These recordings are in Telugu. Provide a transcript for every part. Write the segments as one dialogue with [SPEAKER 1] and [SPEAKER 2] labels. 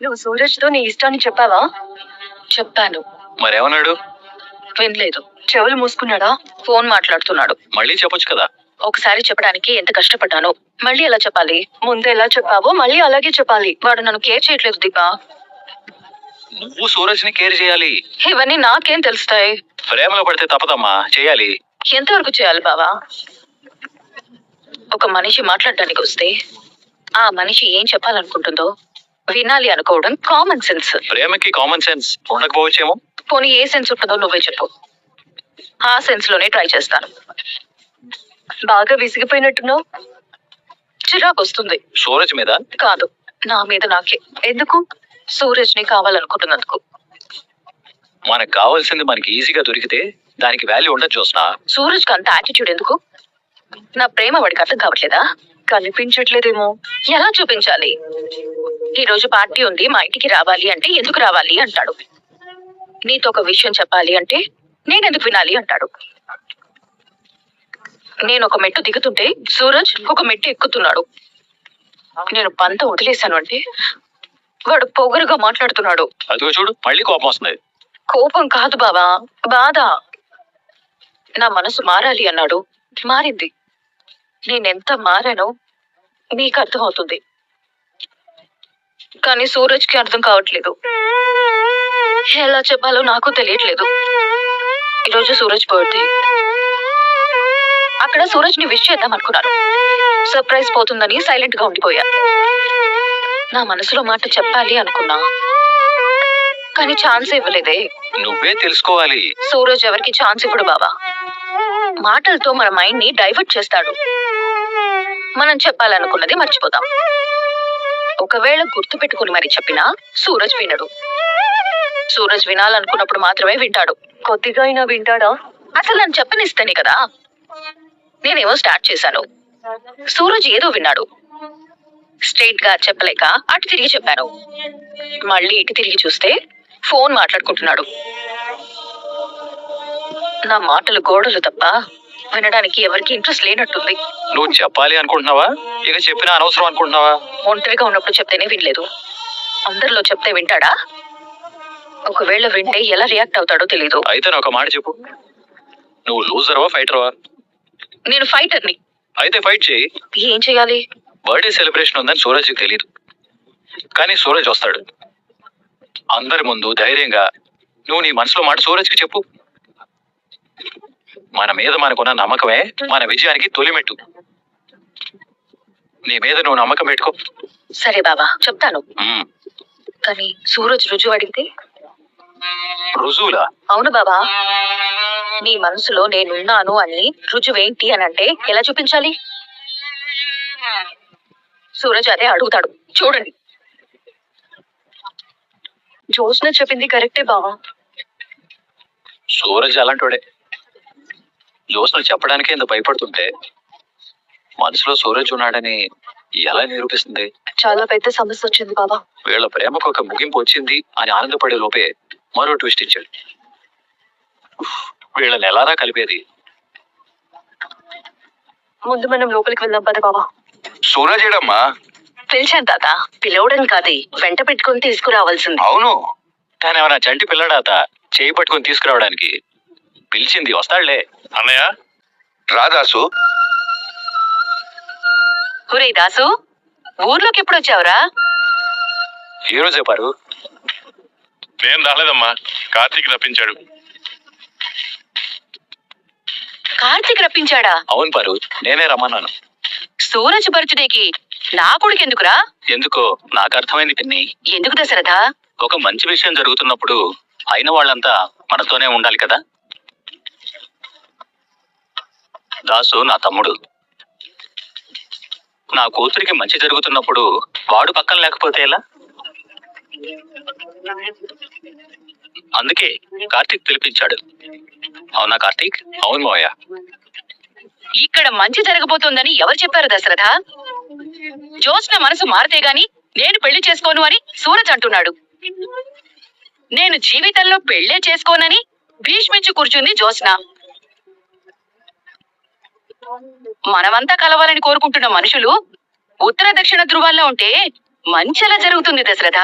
[SPEAKER 1] నువ్వు సూరజ్ తో నీ ఇష్టాన్ని చెప్పావా?
[SPEAKER 2] చెప్పాను.
[SPEAKER 3] మరేమన్నాడు?
[SPEAKER 2] వినలేదు.
[SPEAKER 1] చెవులు మూసుకున్నాడా?
[SPEAKER 2] ఫోన్ మాట్లాడుతున్నాడు.
[SPEAKER 3] మళ్ళీ చెప్పొచ్చు కదా.
[SPEAKER 2] ఒకసారి చెప్పడానికి ఎంత కష్టపడ్డానో మళ్ళీ ఎలా చెప్పాలి?
[SPEAKER 1] ముందు ఎలా చెప్పావో మళ్ళీ అలాగే చెప్పాలి.
[SPEAKER 2] వాడు నన్ను కేర్ చేయట్లేదు దీపా.
[SPEAKER 3] నువ్వు సూరజ్ ని కేర్ చేయాలి.
[SPEAKER 2] ఇవన్నీ నాకేం తెలుస్తాయి?
[SPEAKER 3] ప్రేమలో పడితే తప్పదమ్మా, చేయాలి.
[SPEAKER 2] ఎంతవరకు చేయాలి బావా? ఒక మనిషి మాట్లాడడానికి వస్తే ఆ మనిషి ఏం చెప్పాలనుకుంటుందో వినాలి అనుకోవడం కామన్ సెన్స్.
[SPEAKER 3] ప్రేమకి కామన్ సెన్స్ ఉండకపోవచ్చేమో.
[SPEAKER 2] పోనీ ఏ సెన్స్ ఉంటుందో నువ్వే చెప్పు. ఆ సెన్స్ లోనే ట్రై చేస్తాను.
[SPEAKER 1] బాగా విసిగిపోయినట్టున్నావు.
[SPEAKER 2] చిరాకు వస్తుంది.
[SPEAKER 3] సూరజ్ మీద
[SPEAKER 2] కాదు, నా మీద నాకే.
[SPEAKER 1] ఎందుకు?
[SPEAKER 2] సూరజ్ ని కావాలనుకుంటున్నందుకు.
[SPEAKER 3] మనకు కావాల్సింది మనకి ఈజీగా దొరికితే దానికి వాల్యూ ఉండదు చూసినా.
[SPEAKER 2] సూరజ్ కి అంత యాటిట్యూడ్ ఎందుకు? నా ప్రేమ వాడికి అర్థం కావట్లేదా?
[SPEAKER 1] కనిపించట్లేదేమో.
[SPEAKER 2] ఎలా చూపించాలి? ఈ రోజు పార్టీ ఉంది, మా ఇంటికి రావాలి అంటే ఎందుకు రావాలి అంటాడు. నీతో ఒక విషయం చెప్పాలి అంటే నేనెందుకు వినాలి అంటాడు. నేను ఒక మెట్టు దిగుతుంటే సూరజ్ ఒక మెట్టు ఎక్కుతున్నాడు. నేను పంత వదిలేశాను అంటే వాడు పొగరుగా మాట్లాడుతున్నాడు.
[SPEAKER 3] అదిగో చూడు, మళ్ళీ కోపం వస్తుంది.
[SPEAKER 2] కోపం కాదు బావా, బాధ. నా మనసు మారాలి అన్నాడు, మారింది. నేనెంత మారానో నీకు అర్థమవుతుంది, కానీ సూరజ్ కి అర్థం కావట్లేదు. ఎలా చెప్పాలో నాకు తెలియట్లేదు. ఈరోజు సూరజ్ బర్త్డే. అక్కడ సూరజ్ ని విష్ చేద్దాం అనుకున్నాను. సర్ప్రైజ్ పోతుందని సైలెంట్ గా ఉండిపోయా. నా మనసులో మాట చెప్పాలి అనుకున్నా, కానీ ఛాన్స్ ఇవ్వలేదే.
[SPEAKER 3] నువ్వే తెలుసుకోవాలి.
[SPEAKER 2] సూరజ్ ఎవరికి ఛాన్స్ ఇవ్వడు బావా. మాటలతో మన మైండ్ ని డైవర్ట్ చేస్తాడు. మనం చెప్పాలనుకున్నది మర్చిపోతాం. ఒకవేళ గుర్తు పెట్టుకుని మరి చెప్పినా సూరజ్ వినడు. సూరజ్ వినాలనుకున్నప్పుడు మాత్రమే వింటాడు.
[SPEAKER 1] కొద్దిగా అయినా వింటాడా?
[SPEAKER 2] అసలు నన్ను చెప్పనిస్తేనే కదా. నేనేమో స్టార్ట్ చేశాను, సూరజ్ ఏదో విన్నాడు. స్ట్రైట్ గా చెప్పలేక అటు తిరిగి చెప్పాను. మళ్ళీ ఇటు తిరిగి చూస్తే ఫోన్ మాట్లాడుకుంటున్నాడు. నా మాటలు గోడలు తప్ప వినడానికి ఎవరికి ఇంట్రెస్ట్ లేనట్టుంది.
[SPEAKER 3] నువ్వు చెప్పాలి అనుకుంటున్నావా, ఇక చెప్పినా అనవసరం అనుకుంటున్నావా?
[SPEAKER 2] ఒంటరిగా ఉన్నప్పుడు చెప్తేనే వినలేదు, అందరిలో చెప్తే వింటాడా? ఒకవేళ వింటే ఎలా రియాక్ట్ అవుతాడో తెలీదు.
[SPEAKER 3] అయితే ఒక మాట చెప్పు, నువ్వు లూజర్వా ఫైటర్వా?
[SPEAKER 2] నేను ఫైటర్ని.
[SPEAKER 3] అయితే ఫైట్ చేయి.
[SPEAKER 2] ఏం చేయాలి?
[SPEAKER 3] బర్త్డే సెలబ్రేషన్ ఉందని సూరజ్కి తెలియదు, కానీ సూరజ్ వస్తాడు. అందరి ముందు ధైర్యంగా నువ్వు నీ మనసులో మాట సూరజ్కి చెప్పు. మన మీద మనకున్న నమ్మకమే మన విజయానికి తొలిమెట్టు. నీ మీద నువ్వు నమ్మకం పెట్టుకో.
[SPEAKER 2] సరే బాబా, చెప్తాను. కానీ సూరజ్ రుజువు అడిగితే?
[SPEAKER 3] రుజువులా?
[SPEAKER 2] అవును బాబా. నీ మనసులో నేనున్నాను అని రుజువేంటి అని అంటే ఎలా చూపించాలి? సూరజ్ అదే అడుగుతాడు, చూడండి.
[SPEAKER 1] జోష్న చెప్పింది కరెక్టే బావా.
[SPEAKER 3] సూరజ్ అలాంటోడే. జోస్ను చెప్పడానికే ఇంత భయపడుతుంటే మనసులో సూరజ్ ఉన్నాడని ఎలా నిరూపిస్తుంది?
[SPEAKER 1] చాలా పెద్ద సమస్య వచ్చింది బావా.
[SPEAKER 3] వీళ్ళ ప్రేమకు ఒక ముగింపు వచ్చింది అని ఆనందపడే లోపే మరో ట్విస్ట్ ఇచ్చాడు. వీళ్ళని ఎలారా కలిపేది?
[SPEAKER 1] ముందు మనం లోపలికి వెళ్దాం పద బావా.
[SPEAKER 3] సూరజ్ ఏడమ్మా?
[SPEAKER 2] పిలిచాను తాత. పిలవడం కాదు, వెంట పెట్టుకుని తీసుకురావాల్సింది.
[SPEAKER 3] అవును, కానీ ఏమైనా చంటి పిల్లడాత చేయి పట్టుకుని తీసుకురావడానికి? పిలిచింది, వస్తాడులే.
[SPEAKER 4] అన్నయ్య రాదాసు.
[SPEAKER 2] ఒరేయ్ దాసు, ఊర్లోకి ఎప్పుడు వచ్చావురా?
[SPEAKER 3] ఈ రోజు చెప్పారు.
[SPEAKER 4] నేను రాలేదమ్మా, కార్తీక్ రప్పించాడు.
[SPEAKER 2] కార్తీక్ రప్పించాడా?
[SPEAKER 3] అవును పరు, నేనే రమ్మన్నాను.
[SPEAKER 2] సూరజ్ బర్త్డేకి నా కొడుకు ఎందుకురా?
[SPEAKER 3] ఎందుకో నాకు అర్థమైంది పిన్ని.
[SPEAKER 2] ఎందుకు దశరథ?
[SPEAKER 3] ఒక మంచి విషయం జరుగుతున్నప్పుడు అయిన వాళ్ళంతా మనతోనే ఉండాలి కదా. దాసు నా తమ్ముడు. నా కూతురికి మంచి జరుగుతున్నప్పుడు వాడు పక్కన లేకపోతే ఎలా? అందుకే కార్తీక్ పిలిపించాడు. అవునా కార్తీక్? అవును మోయ.
[SPEAKER 2] ఇక్కడ మంచి జరగబోతోందని ఎవరు చెప్పారు దశరథ? జోస్న మనసు మారితే గాని నేను పెళ్లి చేసుకోను అని సూరజ్ అంటున్నాడు. నేను జీవితంలో పెళ్లే చేసుకోనని భీష్మించి కూర్చుంది జోస్న. మనమంతా కలవాలని కోరుకుంటున్న మనుషులు ఉత్తర దక్షిణ ధృవాల్లో ఉంటే మంచి ఎలా జరుగుతుంది దశరథ?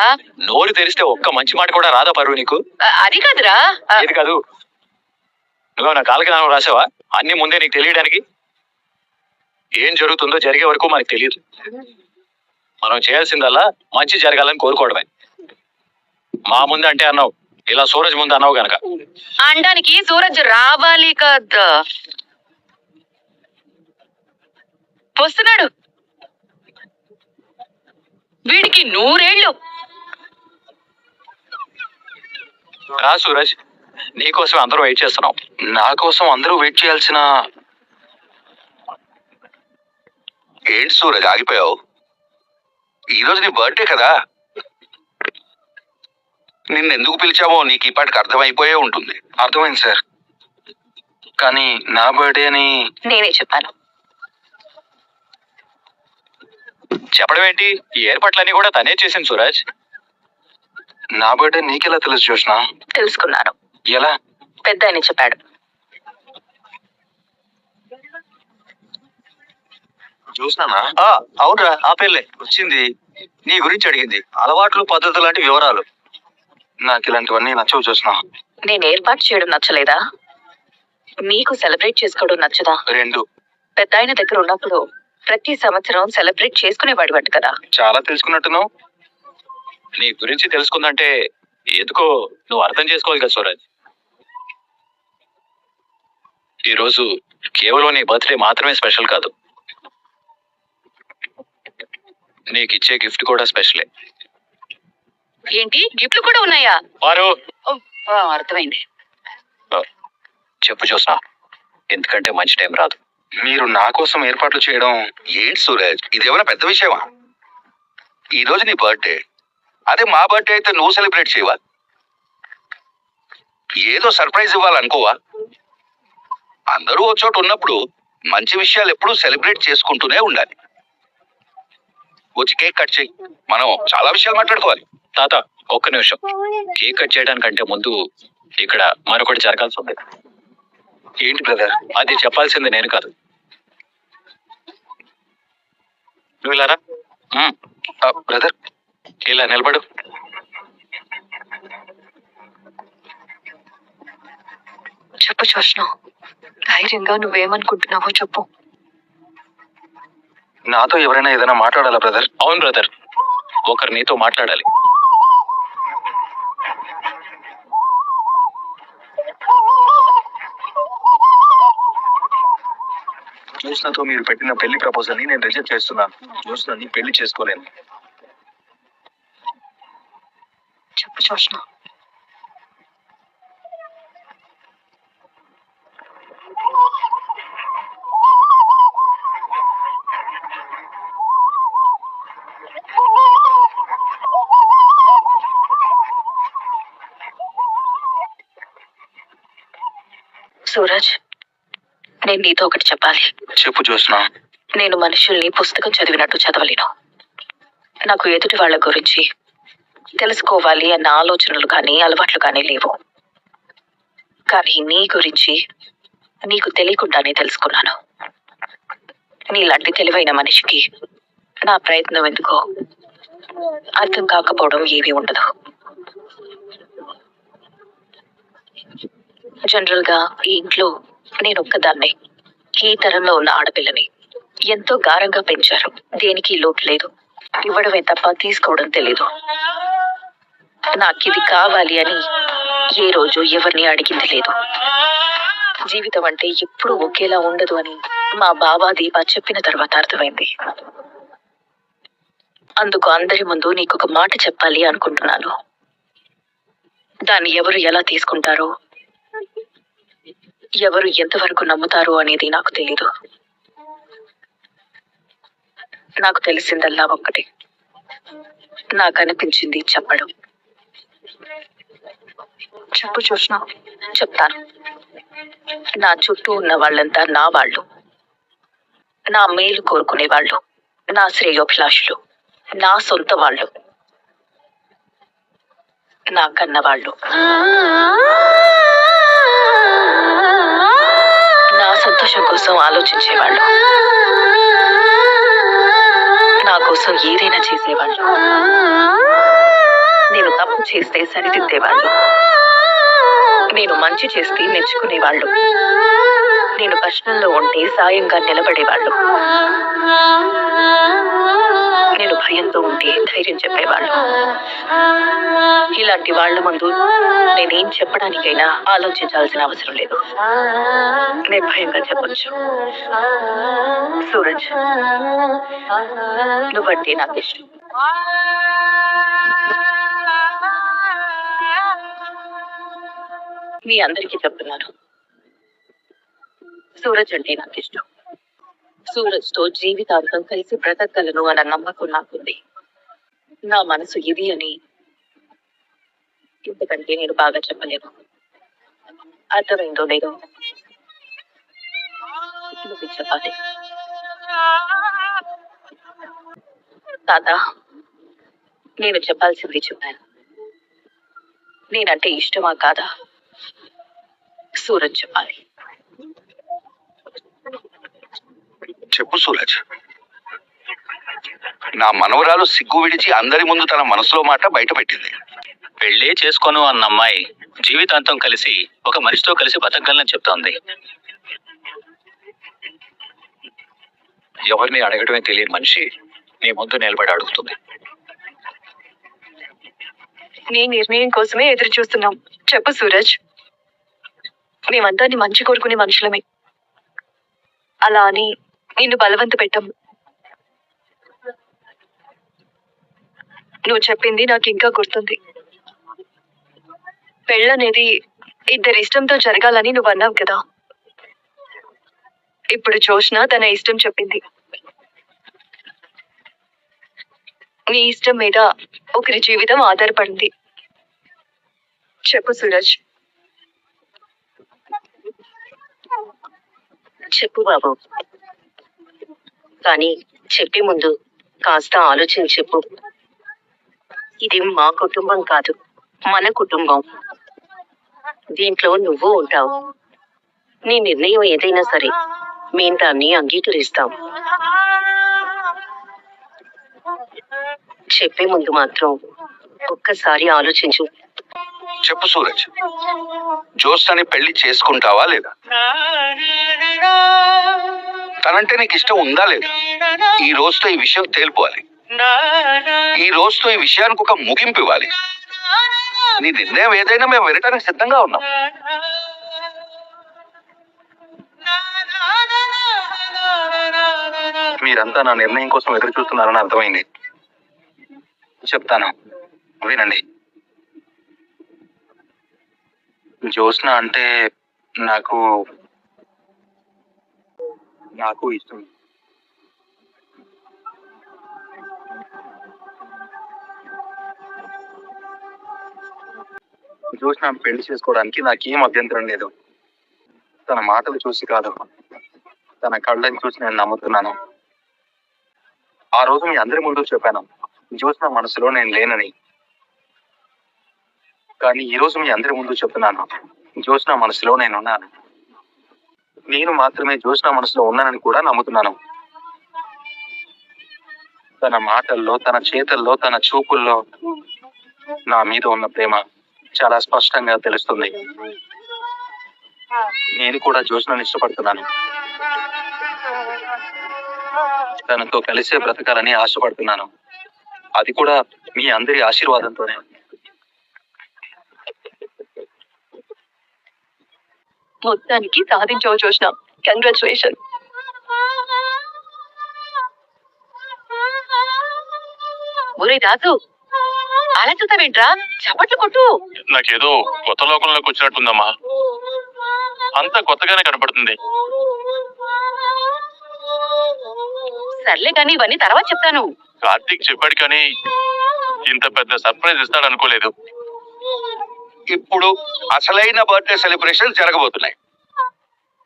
[SPEAKER 3] నోరు తెరిస్తే ఒక్క మంచి మాట కూడా రాదా పరువు నీకు?
[SPEAKER 2] అది కాదురా.
[SPEAKER 3] ఏది కాదు? నువ్వు నా కాలకి నాన్న రాసావా అన్ని ముందే నీకు తెలియడానికి? ఏం జరుగుతుందో జరిగే వరకు మనకు తెలియదు. మనం చేయాల్సిందల్లా మంచి జరగాలని కోరుకోవడమే. మా ముందు అంటే అన్నావు, ఇలా సూరజ్ ముందు అన్నావు గనక.
[SPEAKER 2] అనడానికి సూరజ్ రావాలి కదా. వస్తున్నాడు. వీడికి 100 ఏళ్ళు.
[SPEAKER 3] రా సూరజ్, నీకోసం అందరూ వెయిట్ చేస్తున్నాం.
[SPEAKER 5] నా కోసం అందరూ వెయిట్ చేయాల్సిన... ఏంటి సూరజ్ ఆగిపోయావు? ఈరోజు నీ బర్త్డే కదా, నిన్నెందుకు పిలిచామో నీకు ఈ పాటికి అర్థమైపోయే ఉంటుంది.
[SPEAKER 4] అర్థమైంది సార్, కానీ నా బర్త్డే అని
[SPEAKER 2] నేనే చెప్పాను.
[SPEAKER 3] చెప్పడం ఏంటి? ఈ ఏర్పాట్లన్నీ కూడా తనే చేసింది సూరజ్.
[SPEAKER 4] నా బర్త్డే నీకెలా తెలుసు జోష్నా?
[SPEAKER 2] తెలుసుకున్నాను.
[SPEAKER 4] ఎలా?
[SPEAKER 2] పెద్ద ఆయన చెప్పాడు.
[SPEAKER 5] చూసినానా?
[SPEAKER 3] అవునరా, ఆ పెళ్ళే వచ్చింది. నీ గురించి అడిగింది, అలవాట్లు పద్ధతులు లాంటి వివరాలు.
[SPEAKER 4] నాకు ఇలాంటివన్నీ నచ్చవు జోష్నా.
[SPEAKER 2] నేను ఏర్పాటు చేయడం నచ్చలేదా? మీకు సెలబ్రేట్ చేసుకోవడం నచ్చదా?
[SPEAKER 4] 2.
[SPEAKER 2] పెద్ద ఆయన దగ్గర ఉన్నప్పుడు ప్రతి సంవత్సరం సెలబ్రేట్ చేసుకునేవాడు వంట కదా.
[SPEAKER 4] చాలా తెలుసుకున్నట్టున్నావు.
[SPEAKER 3] నీ గురించి తెలుసుకుందంటే ఎందుకో నువ్వు అర్థం చేసుకోవాలి కదా సూరజ్. ఈరోజు కేవలం నీ బర్త్డే మాత్రమే స్పెషల్ కాదు, నీకు ఇచ్చే గిఫ్ట్ కూడా స్పెషలే.
[SPEAKER 2] ఏంటి, గిఫ్ట్లు కూడా ఉన్నాయా?
[SPEAKER 3] వారు
[SPEAKER 2] అర్థమైంది.
[SPEAKER 3] చెప్పు చూసినా, ఎందుకంటే మంచి టైం రాదు.
[SPEAKER 4] మీరు నా కోసం ఏర్పాట్లు చేయడం...
[SPEAKER 5] ఏంటి సూరజ్, ఇదేమైనా పెద్ద విషయమా? ఈ రోజు నీ బర్త్డే, అదే మా బర్త్డే అయితే నువ్వు సెలబ్రేట్ చేయవా? ఏదో సర్ప్రైజ్ ఇవ్వాలనుకోవా? అందరూ ఒక చోట ఉన్నప్పుడు మంచి విషయాలు ఎప్పుడూ సెలబ్రేట్ చేసుకుంటూనే ఉండాలి. వచ్చి కేక్ కట్ చేయి, మనం చాలా విషయాలు మాట్లాడుకోవాలి.
[SPEAKER 3] తాత ఒక్క నిమిషం, కేక్ కట్ చేయడానికంటే ముందు ఇక్కడ మరొకటి జరగాల్సి ఉంది.
[SPEAKER 4] ఏంటి బ్రదర్?
[SPEAKER 3] అది చెప్పాల్సింది నేను కాదు. నువ్వు ఇలా రా.
[SPEAKER 4] బ్రదర్,
[SPEAKER 3] ఇలా నిలబడు.
[SPEAKER 1] చెప్పు జోష్న, ధైర్యంగా నువ్వేమనుకుంటున్నావో చెప్పు.
[SPEAKER 4] నాతో ఎవరైనా ఏదైనా మాట్లాడాలా బ్రదర్?
[SPEAKER 3] అవును బ్రదర్, ఒకరు నీతో మాట్లాడాలి.
[SPEAKER 4] జ్యోత్స్నతో మీరు పెట్టిన పెళ్లి ప్రపోజల్ ని నేను రిజెక్ట్ చేస్తున్నాను. జ్యోత్స్నని పెళ్లి చేసుకోలేను.
[SPEAKER 1] చెప్పు జోష్న.
[SPEAKER 2] సూరజ్, నేను నీతో ఒకటి చెప్పాలి.
[SPEAKER 4] చెప్పు జ్యోత్స్న.
[SPEAKER 2] నేను మనుషుల్ని పుస్తకం చదివినట్టు చదవలేను. నాకు ఎదుటి వాళ్ళ గురించి తెలుసుకోవాలి అన్న ఆలోచనలు కానీ అలవాట్లు కానీ లేవు. కానీ నీ గురించి నీకు తెలియకుండానే తెలుసుకున్నాను. నీలాంటి తెలివైన మనిషికి నా ప్రయత్నం ఎందుకో అర్థం కాకపోవడం ఏమీ ఉండదు. జనరల్ గా ఈ ఇంట్లో నేను ఒక్కదాన్నే, ఈ తరంలో ఉన్న ఆడపిల్లని. ఎంతో గారంగా పెంచారు, దేనికి లోటు లేదు. ఇవ్వడమే తప్ప తీసుకోవడం తెలీదు. నాకిది కావాలి అని ఏ రోజు ఎవరిని అడిగింది లేదు. జీవితం అంటే ఎప్పుడూ ఒకేలా ఉండదు అని మా బాబా దీప చెప్పిన తర్వాత అర్థమైంది. అందుకు అందరి ముందు నీకొక మాట చెప్పాలి అనుకుంటున్నాను. దాన్ని ఎవరు ఎలా తీసుకుంటారో, ఎవరు ఎంతవరకు నమ్ముతారో అనేది నాకు తెలీదు. నాకు తెలిసిందల్లా ఒక్కటే, నాకు అనిపించింది చెప్పడం.
[SPEAKER 1] చెప్పు జోష్న.
[SPEAKER 2] చెప్తాను. నా చుట్టూ ఉన్న వాళ్ళంతా నా వాళ్ళు, నా మేలు కోరుకునే వాళ్ళు, నా శ్రేయోభిలాషులు, నా సొంత వాళ్ళు, నా కన్న వాళ్ళు, నా సంతోషం కోసం ఆలోచించేవాళ్ళు, నా కోసం ఏదైనా చేసేవాళ్ళు. నేను తప్పు చేస్తే సరిదిద్దేవాళ్ళు. నేను మంచి చేస్తే మెచ్చుకునేవాళ్ళు. నేను కష్టంలో ఉంటే సాయంగా నిలబడేవాళ్ళు. నేను భయంతో ఉంటే ధైర్యం చెప్పేవాళ్ళు. ఇలాంటి వాళ్ళ ముందు నేనేం చెప్పడానికైనా ఆలోచించాల్సిన అవసరం లేదు. నిర్భయంగా చెప్పొచ్చు, సూరజ్, నువ్వంటే నాకు ఇష్టం. మీ అందరికీ చెప్తున్నాను, సూరజ్ అంటే నాకు ఇష్టం. సూరజ్ తో జీవితాంతం కలిసి బ్రతకగలను అన్న నమ్మకం నాకుంది. నా మనసు ఇది అని ఇంతకంటే నేను బాగా చెప్పలేను. అర్థమైందో లేదో నువ్వు చెప్పాలి. తాత, నేను చెప్పాల్సింది చెప్పాను. నేనంటే ఇష్టమా కాదా సూరజ్ చెప్పాలి.
[SPEAKER 5] చెప్పు సూరజ్. నా మనవరాలు సిగ్గు విడిచి అందరి ముందు తన మనసులో మాట బయట పెట్టింది.
[SPEAKER 3] పెళ్ళే చేసుకోను అన్న అమ్మాయి జీవితాంతం కలిసి ఒక మనిషితో కలిసి బతకగలని చెప్తోంది. ఎవరిని అడగడమే తెలియని మనిషి నీ ముందు నిలబడి అడుగుతుంది.
[SPEAKER 1] నీ నిర్ణయం కోసమే ఎదురు చూస్తున్నాం. చెప్పు సూరజ్. మేమంతా నీ మంచి కోరుకునే మనుషులమే. అలా అని నిన్ను బలవంత పెట్టం. నువ్వు చెప్పింది నాకు ఇంకా గుర్తుంది. పెళ్ళనేది ఇద్దరి ఇష్టంతో జరగాలని నువ్వు అన్నావు కదా. ఇప్పుడు జోష్న తన ఇష్టం చెప్పింది. నీ ఇష్టం మీద ఒకరి జీవితం ఆధారపడింది. చెప్పు సూరజ్.
[SPEAKER 2] చెప్పు బాబు, కానీ చెప్పే ముందు కాస్త ఆలోచించి చెప్పు. ఇది మా కుటుంబం కాదు, మన కుటుంబం. దీంట్లో నువ్వు ఉంటావు. నీ నిర్ణయం ఏదైనా సరే మేము దాన్ని అంగీకరిస్తాం. చెప్పే ముందు మాత్రం ఒక్కసారి ఆలోచించు.
[SPEAKER 5] చెప్పు సూరజ్, జ్యోత్స్నని పెళ్లి చేసుకుంటావా లేదా? తనంటే నీకు ఇష్టం ఉందా లేదా? ఈ రోజుతో ఈ విషయం తేలిపోవాలి. ఈ రోజుతో ఈ విషయానికి ఒక ముగింపు ఇవ్వాలి. నీ నిర్ణయం ఏదైనా మేము వినటానికి సిద్ధంగా ఉన్నాం.
[SPEAKER 4] మీరంతా నా నిర్ణయం కోసం ఎదురు చూస్తున్నారని అర్థమైంది. చెప్తాను, వినండి. జ్యోత్స్న అంటే నాకు ఇష్టం. జ్యోత్స్న పెళ్లి చేసుకోవడానికి నాకేం అభ్యంతరం లేదు. తన మాటలు చూసి కాదు, తన కళ్ళని చూసి నేను నమ్ముతున్నాను. ఆ రోజు మీ అందరి ముందు చెప్పాను, జ్యోత్స్న మనసులో నేను లేనని. కానీ ఈ రోజు మీ అందరి ముందు చెప్తున్నాను, జ్యోత్స్న మనసులో నేనున్నాను. నేను మాత్రమే జ్యోత్స్న మనసులో ఉన్నానని కూడా నమ్ముతున్నాను. తన మాటల్లో, తన చేతల్లో, తన చూపుల్లో నా మీద ఉన్న ప్రేమ చాలా స్పష్టంగా తెలుస్తుంది. నేను కూడా జ్యోత్స్నని ఇష్టపడుతున్నాను. తనతో కలిసే బ్రతకాలని ఆశపడుతున్నాను. అది కూడా మీ అందరి ఆశీర్వాదంతోనే.
[SPEAKER 1] మొత్తానికి సాధించావు జోష్న. కంగ్రాచులేషన్.
[SPEAKER 2] ఒరే రాజు, అలా చూస్తావేంట్రా? చప్పట్లు కొట్టు.
[SPEAKER 3] నాకేదో కొత్త లోకంలోకి వచ్చినట్టుందమ్మా. అంతా కొత్తగానే కనపడుతుంది.
[SPEAKER 2] సర్లే కానీ ఇవన్నీ తర్వాత చెప్తాను.
[SPEAKER 3] కార్తీక్ చెప్పాడు కానీ ఇంత పెద్ద సర్ప్రైజ్ ఇస్తాడు అనుకోలేదు.
[SPEAKER 5] ఇప్పుడు అసలైన బర్త్డే సెలబ్రేషన్ జరగబోతున్నాయి.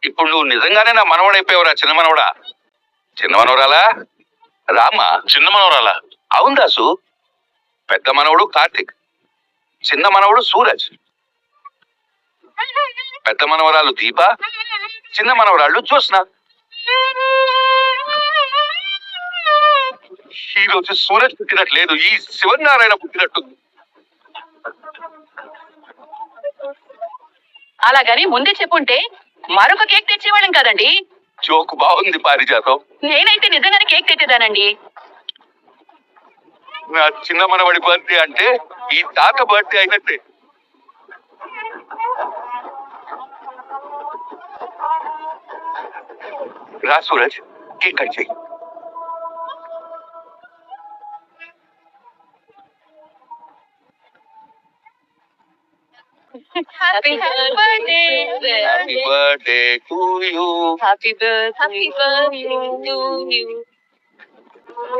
[SPEAKER 5] ఇప్పుడు నువ్వు నిజంగానే నా మనవడైపోయావురా, చిన్న మనవడా. చిన్న మనవరాలా? రామ్మా.
[SPEAKER 3] చిన్న మనవరాలా?
[SPEAKER 5] అవును దాసు. పెద్ద మనవడు కార్తిక్, చిన్న మనవడు సూరజ్. పెద్ద మనవరాలు దీప, చిన్న మనవరాళ్ళు జ్యోత్స్న. ఈ రోజు సూరజ్ పుట్టినట్టు లేదు, ఈ శివనారాయణ పుట్టినట్టు.
[SPEAKER 2] అలాగని ముందే చెప్పుంటే మరొక కేక్ తెచ్చేవాళ్ళం కదండి.
[SPEAKER 5] జోక్ బాగుంది పారిజాతం.
[SPEAKER 2] నేనైతే నిజంగానే కేక్ తెచ్చేదానండి.
[SPEAKER 5] నా చిన్న మనవడి బర్త్డే అంటే ఈ తాత బర్త్డే అయినట్టే. రా సూరజ్, కేక్ కట్ చేయి.
[SPEAKER 2] Happy birthday
[SPEAKER 5] happy birthday to you.
[SPEAKER 2] Happy birthday to you.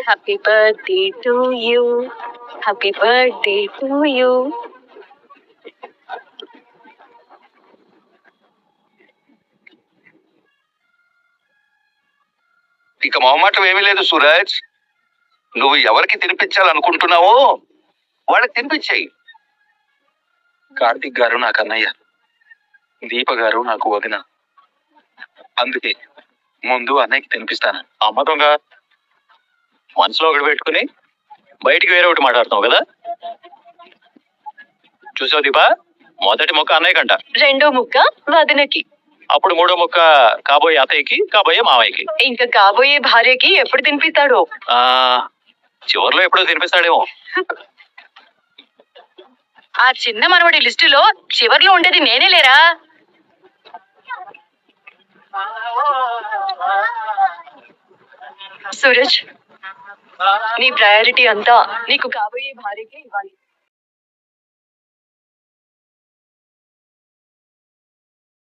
[SPEAKER 2] Happy birthday to you. Happy birthday to you.
[SPEAKER 5] ఇక మొహమాటం ఏమీ లేదు సూరజ్. నువ్వు ఎవరికి తినిపించాలనుకుంటున్నావో వాళ్ళకి తినిపించాయి.
[SPEAKER 4] కార్తిక్ గారు నాకు అన్నయ్య, దీప గారు నాకు వదిన. అందుకే ముందు అన్నయ్యకి తినిపిస్తాను.
[SPEAKER 3] అమ్మ దొంగ, మనసులో ఒకటి పెట్టుకుని బయటికి వేరే ఒకటి మాట్లాడుతున్నావు కదా. చూసావు దీపా, మొదటి మొక్క అన్నయ్య కంట,
[SPEAKER 1] రెండో ముక్క వదినకి,
[SPEAKER 3] అప్పుడు మూడో మొక్క కాబోయే అత్తయ్యకి, కాబోయే మావయ్యకి,
[SPEAKER 1] ఇంకా కాబోయే భార్యకి ఎప్పుడు తినిపిస్తాడో.
[SPEAKER 3] ఆ చివర్లో ఎప్పుడో తినిపిస్తాడేమో.
[SPEAKER 2] ఆ చిన్న మనవడి లిస్టులో చివర్లో ఉండేది నేనే లేరా?
[SPEAKER 1] సూరజ్, నీ ప్రయారిటీ అంతా నీకు కాబోయే భార్యకి ఇవ్వాలి.